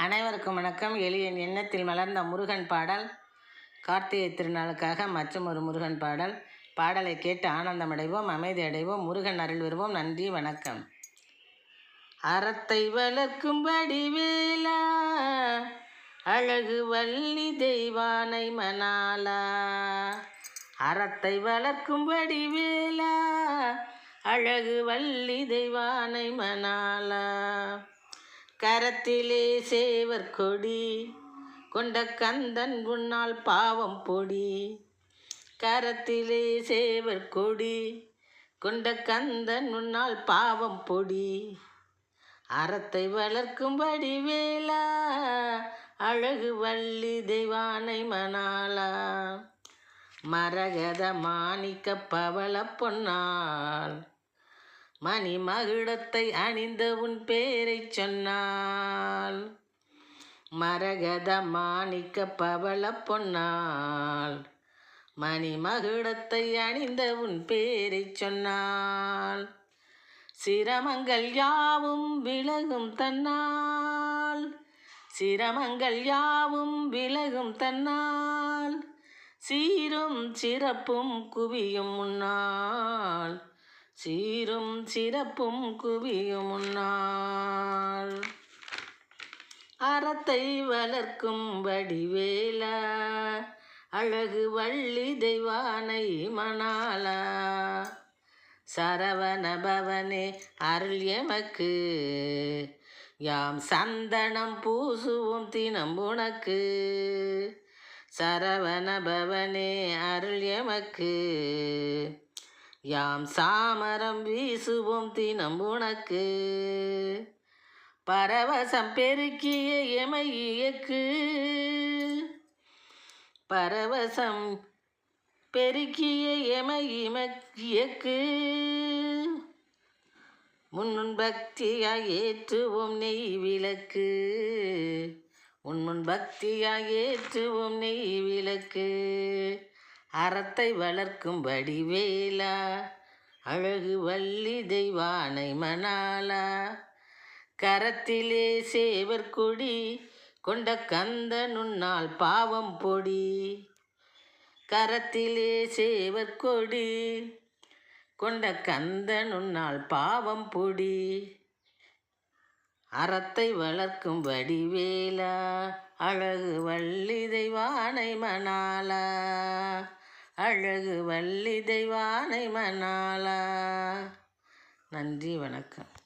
அனைவருக்கும் வணக்கம். எளியன் எண்ணத்தில் மலர்ந்த முருகன் பாடல். கார்த்திகை திருநாளுக்காக மற்றும் ஒரு முருகன் பாடல். பாடலை கேட்டு ஆனந்தமடைவோம், அமைதி அடைவோம், முருகன் அருள் வருவோம். நன்றி, வணக்கம். அறத்தை வளர்க்கும் வடிவேலா, அழகு வள்ளி தெய்வானை மணாலா. அறத்தை வளர்க்கும் வடிவேலா, அழகு வள்ளி தெய்வானை மணாலா. கரத்திலே சேவர் கொடி கொண்ட கந்தன் உன்னால் பாவம் பொடி. கரத்திலே சேவர் கொடி கொண்ட கந்தன் உன்னால் பாவம் பொடி. அறத்தை வளர்க்கும் வடிவேலா, அழகு வள்ளி தெய்வானை மணாலா. மரகத மாணிக்க பவள பொன்னால் மணி மகுடத்தை அணிந்த உன் பேரை சொன்னால். மரகத மாணிக்க பவள பொன்னால் மணி மகுடத்தை அணிந்த உன் பேரை சொன்னால். சிரமங்கள் யாவும் விலகும் தன்னால், சிரமங்கள் யாவும் விலகும் தன்னால். சீரும் சிறப்பும் குவியும் முன்னால், சீரும் சிறப்பும் குவியும் முன்னால். அறத்தை வளர்க்கும் வடிவேலா, அழகு வள்ளி தெய்வானை மணாலா. சரவண பவனே அருள் எமக்கு, யாம் சந்தனம் பூசுவோம் தினம் உனக்கு. சரவண பவனே அருள் எமக்கு, யாம் சாமரம் வீசுவோம் தினம் உனக்கு. பரவசம் பெருக்கிய எமை இயக்கு, பரவசம் பெருக்கிய எமை இயக்கு. முன்முன் பக்தியாய் ஏற்றுவோம் நெய் விளக்கு, முன்முன் பக்தியாய் ஏற்றுவோம் நெய் விளக்கு. அறத்தை வளர்க்கும் வடிவேலா, அழகு வள்ளி தெய்வானை மணாலா. கரத்திலே சேவர் கொடி கொண்ட கந்தன் உன்னால் பாவம் பொடி. கரத்திலே சேவர் கொடி கொண்ட கந்தன் உன்னால் பாவம் பொடி. அறத்தை வளர்க்கும் வடிவேலா, அழகு வள்ளி தெய்வானை மணாலா. அழகு வள்ளி தெய்வானை மணாலா. நன்றி, வணக்கம்.